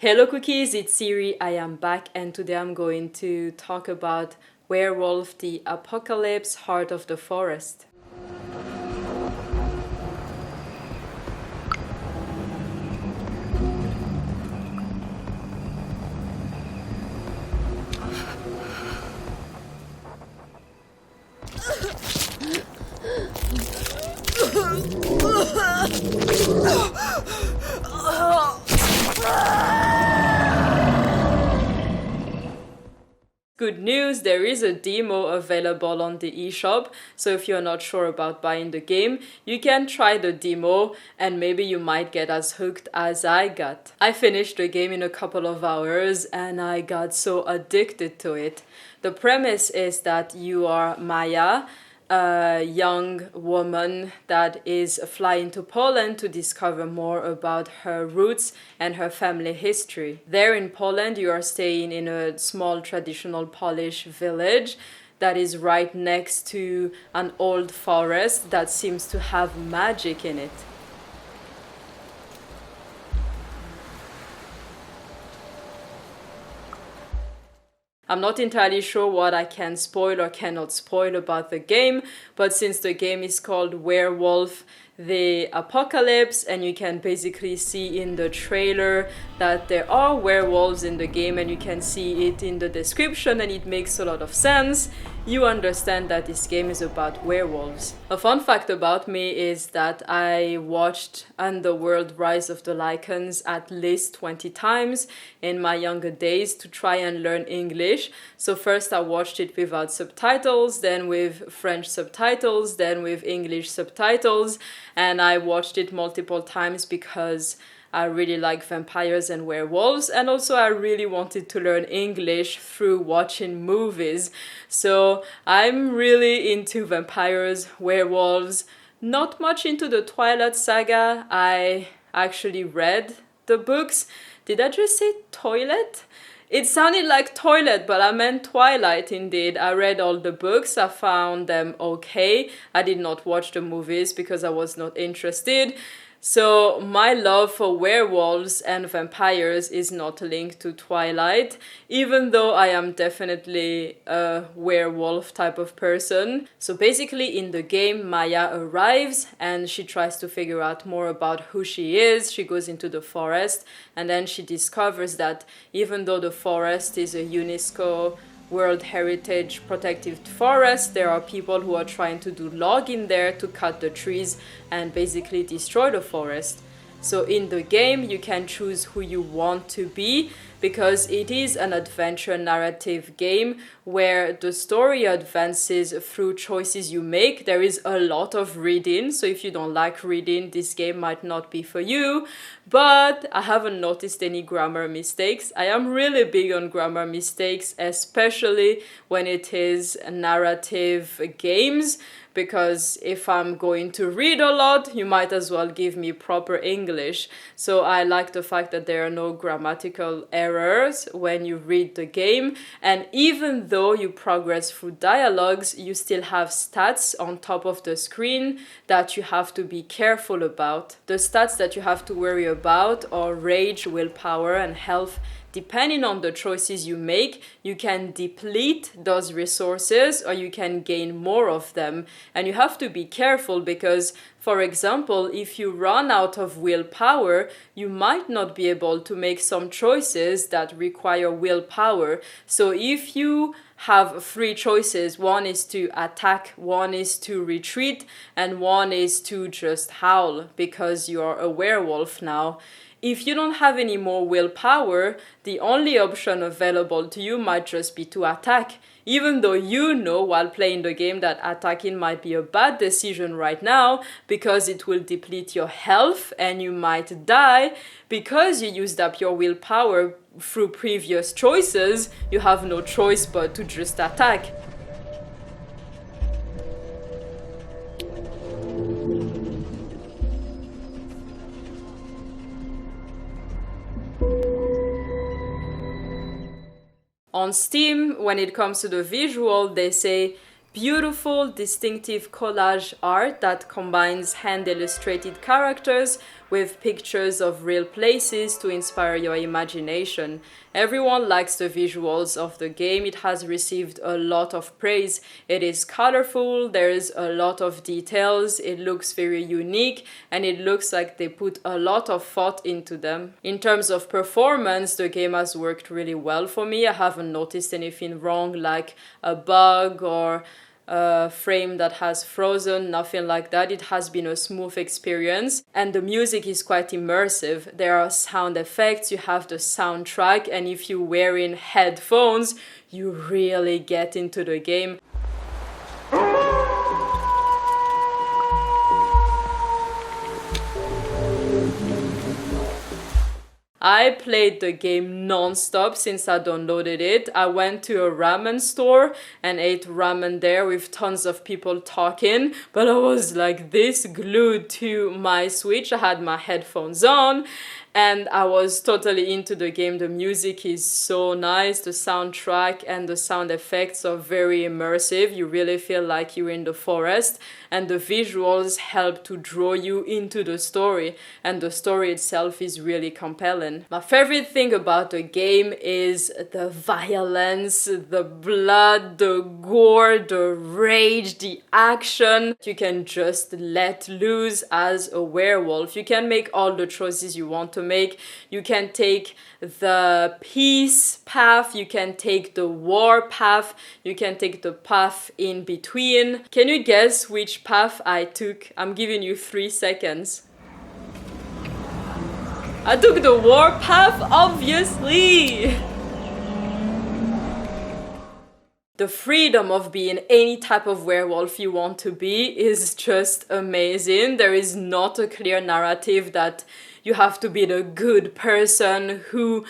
Hello cookies, it's Siri. I am back and today I'm going to talk about Werewolf the Apocalypse, Heart of the Forest. Good news, there is a demo available on the eShop, so if you're not sure about buying the game, you can try the demo and maybe you might get as hooked as I got. I finished the game in a couple of hours and I got so addicted to it. The premise is that you are Maya, a young woman that is flying to Poland to discover more about her roots and her family history. There in Poland, you are staying in a small traditional Polish village that is right next to an old forest that seems to have magic in it. I'm not entirely sure what I can spoil or cannot spoil about the game, but since the game is called Werewolf the Apocalypse, and you can basically see in the trailer that there are werewolves in the game, and you can see it in the description, and it makes a lot of sense, you understand that this game is about werewolves. A fun fact about me is that I watched Underworld Rise of the Lycans at least 20 times in my younger days to try and learn English. So first I watched it without subtitles, then with French subtitles, then with English subtitles, and I watched it multiple times because I really like vampires and werewolves, and also I really wanted to learn English through watching movies. So I'm really into vampires, werewolves, not much into the Twilight Saga. I actually read the books. Did I just say toilet? It sounded like toilet, but I meant Twilight indeed. I read all the books, I found them okay. I did not watch the movies because I was not interested. So my love for werewolves and vampires is not linked to Twilight, even though I am definitely a werewolf type of person. So basically in the game, Maya arrives and she tries to figure out more about who she is. She goes into the forest and then she discovers that even though the forest is a UNESCO World Heritage Protected Forest, there are people who are trying to do logging there to cut the trees and basically destroy the forest. So in the game you can choose who you want to be because it is an adventure narrative game where the story advances through choices you make. There is a lot of reading, so if you don't like reading, this game might not be for you, but I haven't noticed any grammar mistakes. I am really big on grammar mistakes, especially when it is narrative games, because if I'm going to read a lot, you might as well give me proper English. So I like the fact that there are no grammatical errors when you read the game, and even though you progress through dialogues, you still have stats on top of the screen that you have to be careful about. The stats that you have to worry about are rage, willpower, and health. Depending on the choices you make, you can deplete those resources or you can gain more of them. And you have to be careful because, for example, if you run out of willpower, you might not be able to make some choices that require willpower. So if you have three choices, one is to attack, one is to retreat, and one is to just howl because you are a werewolf now. If you don't have any more willpower, the only option available to you might just be to attack. Even though you know while playing the game that attacking might be a bad decision right now because it will deplete your health and you might die because you used up your willpower through previous choices, you have no choice but to just attack. On Steam, when it comes to the visual, they say beautiful, distinctive collage art that combines hand-illustrated characters with pictures of real places to inspire your imagination. Everyone likes the visuals of the game. It has received a lot of praise. It is colorful, there is a lot of details, it looks very unique, and it looks like they put a lot of thought into them. In terms of performance, the game has worked really well for me. I haven't noticed anything wrong, like a bug or a frame that has frozen, nothing like that. It has been a smooth experience, and the music is quite immersive. There are sound effects, you have the soundtrack, and if you're wearing headphones, you really get into the game. I played the game non-stop since I downloaded it. I went to a ramen store and ate ramen there with tons of people talking, but I was like this, glued to my Switch. I had my headphones on and I was totally into the game. The music is so nice, the soundtrack and the sound effects are very immersive. You really feel like you're in the forest, and the visuals help to draw you into the story, and the story itself is really compelling. My favorite thing about the game is the violence, the blood, the gore, the rage, the action. You can just let loose as a werewolf. You can make all the choices you want to make. You can take the peace path, you can take the war path, you can take the path in between. Can you guess which path I took? I'm giving you 3 seconds. I took the war path, obviously! The freedom of being any type of werewolf you want to be is just amazing. There is not a clear narrative that you have to be the good person who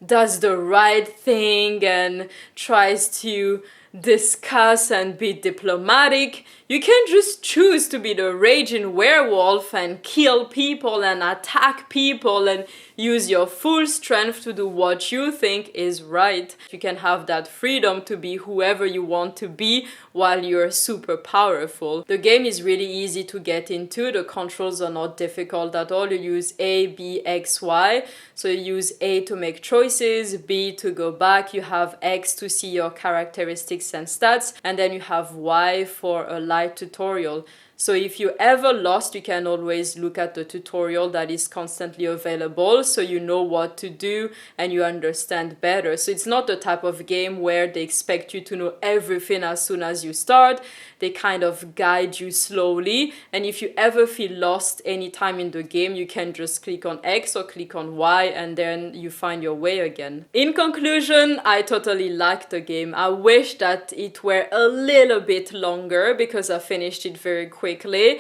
does the right thing and tries to discuss and be diplomatic. You can just choose to be the raging werewolf and kill people and attack people and use your full strength to do what you think is right. You can have that freedom to be whoever you want to be while you're super powerful. The game is really easy to get into. The controls are not difficult at all. You use A, B, X, Y. So you use A to make choices, B to go back, you have X to see your characteristics and stats, and then you have Y for a light tutorial. So if you ever lost, you can always look at the tutorial that is constantly available, so you know what to do and you understand better. So it's not the type of game where they expect you to know everything as soon as you start. They kind of guide you slowly, and if you ever feel lost anytime in the game, you can just click on X or click on Y and then you find your way again. In conclusion, I totally liked the game. I wish that it were a little bit longer because I finished it very quickly.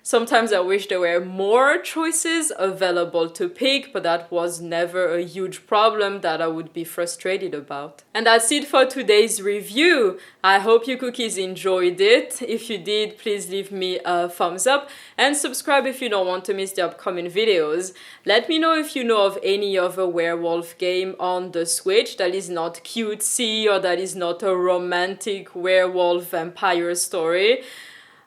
Sometimes I wish there were more choices available to pick, but that was never a huge problem that I would be frustrated about. And that's it for today's review. I hope you cookies enjoyed it. If you did, please leave me a thumbs up and subscribe if you don't want to miss the upcoming videos. Let me know if you know of any other werewolf game on the Switch that is not cutesy or that is not a romantic werewolf vampire story.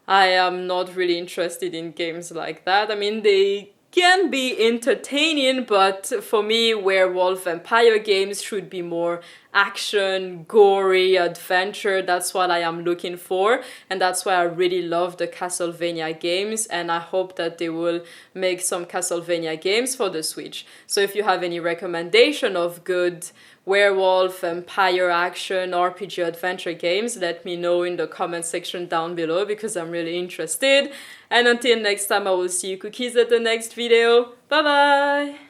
I am not really interested in games like that. I mean, they can be entertaining, but for me, werewolf vampire games should be more action, gory, adventure. That's what I am looking for, and that's why I really love the Castlevania games, and I hope that they will make some Castlevania games for the Switch. So if you have any recommendation of good werewolf, vampire action, RPG adventure games, let me know in the comment section down below because I'm really interested. And until next time, I will see you cookies at the next video. Bye bye!